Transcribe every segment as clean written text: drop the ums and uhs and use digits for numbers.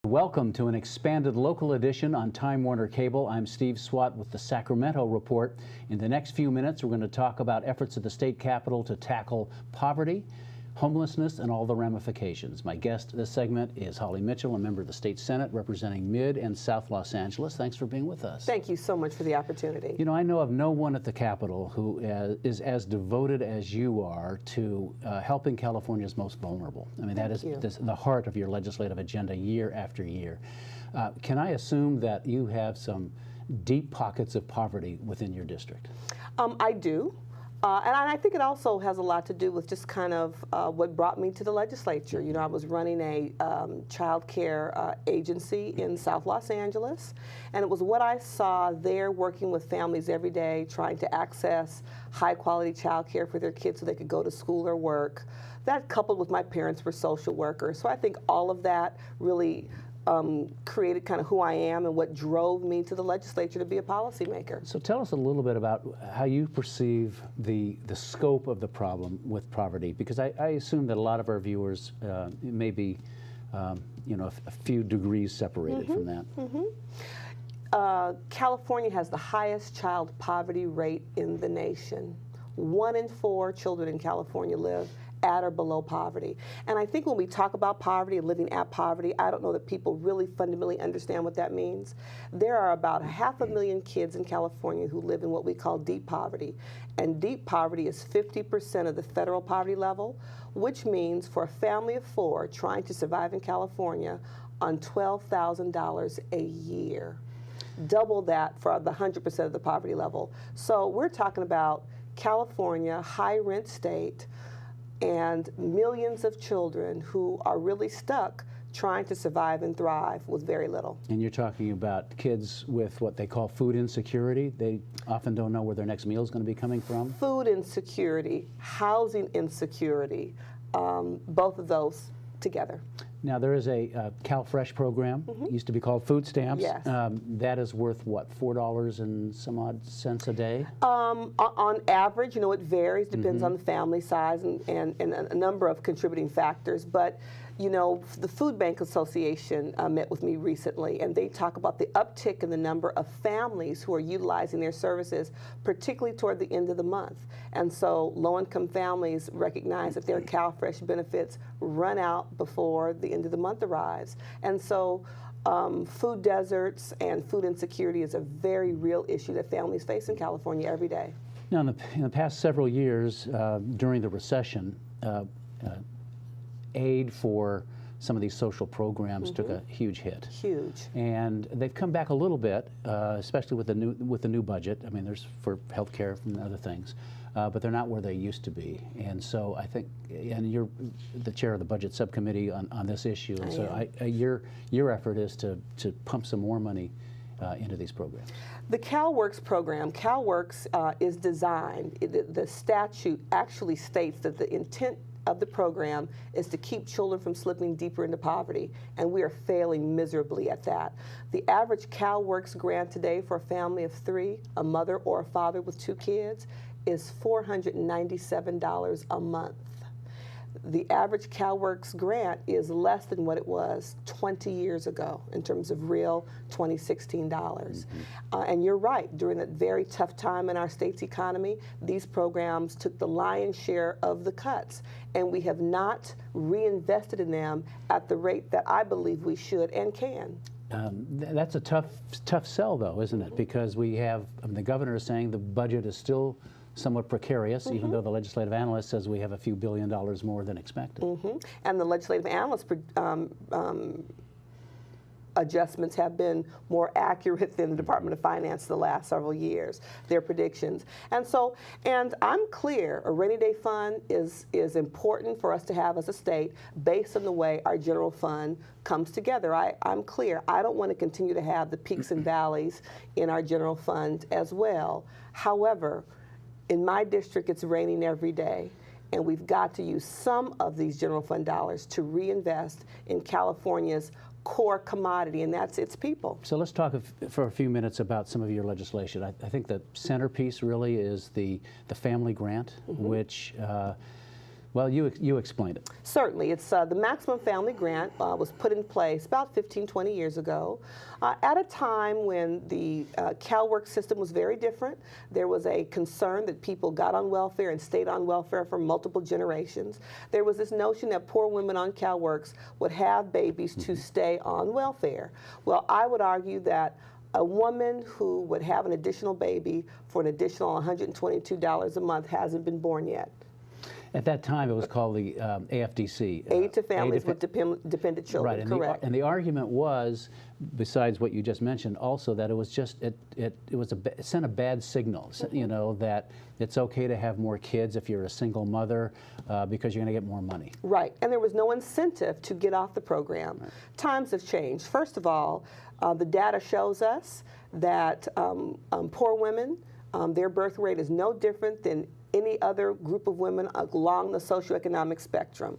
Welcome to an expanded local edition on Time Warner Cable. I'm Steve Swatt with the Sacramento Report. In the next few minutes, we're going to talk about efforts at the state capitol to tackle poverty, homelessness, and all the ramifications. My guest this segment is Holly Mitchell, a member of the State Senate representing Mid and South Los Angeles. Thanks for being with us. Thank you so much for the opportunity. You know, I know of no one at the Capitol who is as devoted as you are to helping California's most vulnerable. I mean, that is the heart of your legislative agenda year after year. Can I assume that you have some deep pockets of poverty within your district? I do. And I think it also has a lot to do with just kind of what brought me to the legislature. You know, I was running a child care agency in South Los Angeles, and it was what I saw there working with families every day, trying to access high-quality child care for their kids so they could go to school or work. That coupled with my parents were social workers. So I think all of that really created kind of who I am and what drove me to the legislature to be a policymaker. So tell us a little bit about how you perceive the scope of the problem with poverty, because I assume that a lot of our viewers may be, you know, a few degrees separated from that. California has the highest child poverty rate in the nation. 1 in 4 children in California live at or below poverty. And I think when we talk about poverty and living at poverty, I don't know that people really fundamentally understand what that means. There are about 500,000 kids in California who live in what we call deep poverty. And deep poverty is 50% of the federal poverty level, which means for a family of 4 trying to survive in California on $12,000 a year. Double that for the 100% of the poverty level. So we're talking about California, high rent state, and millions of children who are really stuck trying to survive and thrive with very little. And you're talking about kids with what they call food insecurity. They often don't know where their next meal is going to be coming from. Food insecurity, housing insecurity, both of those together. Now, there is a CalFresh program, used to be called food stamps. Yes. That is worth, what, $4 and some odd cents a day? On average, you know, it varies, depends on the family size and a number of contributing factors. But, you know, the Food Bank Association met with me recently, and they talk about the uptick in the number of families who are utilizing their services, particularly toward the end of the month. And so low-income families recognize that their CalFresh benefits run out before the end of the month arrives. And so food deserts and food insecurity is a very real issue that families face in California every day. Now, in the past several years, during the recession, aid for some of these social programs took a huge hit. Huge. And they've come back a little bit, especially with the new budget. I mean, there's for health care and other things, but they're not where they used to be. And so I think, and you're the chair of the budget subcommittee on this issue, and so your effort is to pump some more money into these programs. The CalWorks program, CalWorks is designed, the statute actually states that the intent of the program is to keep children from slipping deeper into poverty, and we are failing miserably at that. The average CalWorks grant today for a family of 3, a mother or a father with 2 kids, is $497 a month. The average CalWorks grant is less than what it was 20 years ago in terms of real 2016 dollars. And you're right, during that very tough time in our state's economy, these programs took the lion's share of the cuts, and we have not reinvested in them at the rate that I believe we should and can. That's a tough sell, though, isn't it? Because we have, the governor is saying the budget is still somewhat precarious, even though the legislative analyst says we have a few $1 billion more than expected. And the legislative analyst adjustments have been more accurate than the Department of Finance the last several years, their predictions. And so, and I'm clear, a rainy day fund is important for us to have as a state based on the way our general fund comes together. I'm clear, I don't want to continue to have the peaks and valleys in our general fund as well. However, in my district, it's raining every day, and we've got to use some of these general fund dollars to reinvest in California's core commodity, and that's its people. So let's talk for a few minutes about some of your legislation. I think the centerpiece really is the family grant, which, Well, you explained it. Certainly. It's the Maximum Family Grant was put in place about 15, 20 years ago at a time when the CalWORK system was very different. There was a concern that people got on welfare and stayed on welfare for multiple generations. There was this notion that poor women on CalWORKs would have babies to stay on welfare. Well, I would argue that a woman who would have an additional baby for an additional $122 a month hasn't been born yet. At that time, it was called the AFDC. Aid to Families with Dependent Children, right, and correct. And the argument was, besides what you just mentioned, also that it was just, it sent a bad signal, you know, that it's okay to have more kids if you're a single mother because you're going to get more money. Right, and there was no incentive to get off the program. Right. Times have changed. First of all, the data shows us that poor women, their birth rate is no different than any other group of women along the socioeconomic spectrum.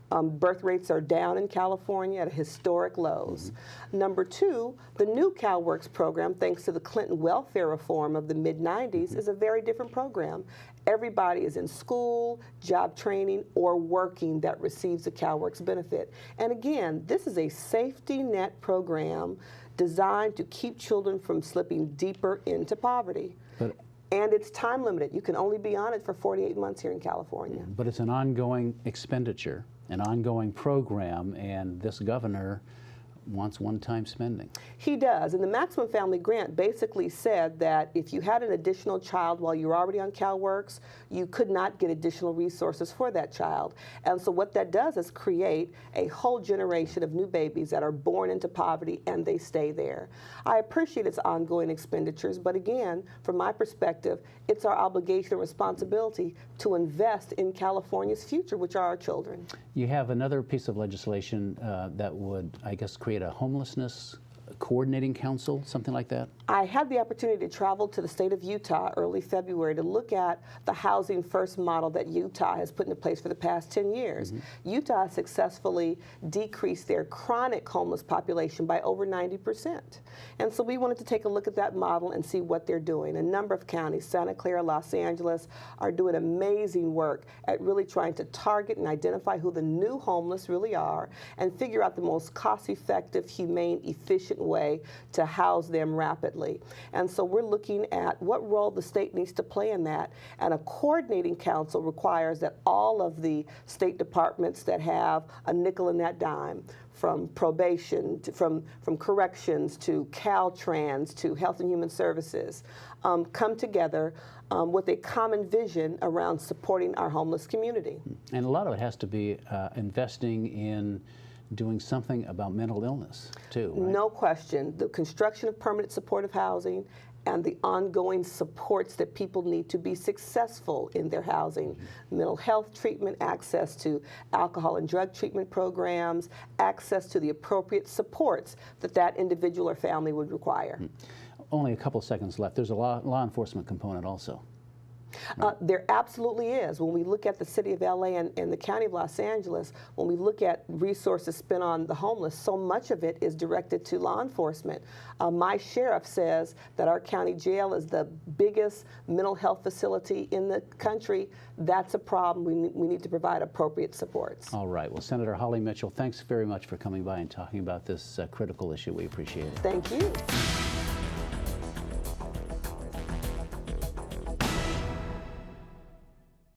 Birth rates are down in California at historic lows. Number two, the new CalWORKs program, thanks to the Clinton welfare reform of the mid-90s, is a very different program. Everybody is in school, job training, or working that receives a CalWORKs benefit. And again, this is a safety net program designed to keep children from slipping deeper into poverty. And it's time limited. You can only be on it for 48 months here in California. But it's an ongoing expenditure, an ongoing program, and this governor wants one-time spending. He does, and the Maximum Family Grant basically said that if you had an additional child while you were already on CalWORKs, you could not get additional resources for that child. And so what that does is create a whole generation of new babies that are born into poverty and they stay there. I appreciate its ongoing expenditures, but again, from my perspective, it's our obligation and responsibility to invest in California's future, which are our children. You have another piece of legislation that would, I guess, create a homelessness coordinating council, something like that? I had the opportunity to travel to the state of Utah early February to look at the Housing First model that Utah has put into place for the past 10 years. Utah has successfully decreased their chronic homeless population by over 90%. And so we wanted to take a look at that model and see what they're doing. A number of counties, Santa Clara, Los Angeles, are doing amazing work at really trying to target and identify who the new homeless really are and figure out the most cost-effective, humane, efficient way to house them rapidly. And so we're looking at what role the state needs to play in that. And a coordinating council requires that all of the state departments that have a nickel in that dime, from probation, from corrections to Caltrans to Health and Human Services, come together with a common vision around supporting our homeless community. And a lot of it has to be investing in doing something about mental illness, too, right? No question. The construction of permanent supportive housing and the ongoing supports that people need to be successful in their housing. Mental health treatment, access to alcohol and drug treatment programs, access to the appropriate supports that that individual or family would require. Only a couple seconds left. There's a law enforcement component also. There absolutely is. When we look at the city of LA and the county of Los Angeles, when we look at resources spent on the homeless, so much of it is directed to law enforcement. My sheriff says that our county jail is the biggest mental health facility in the country. That's a problem. We need to provide appropriate supports. All right. Well, Senator Holly Mitchell, thanks very much for coming by and talking about this critical issue. We appreciate it. Thank you.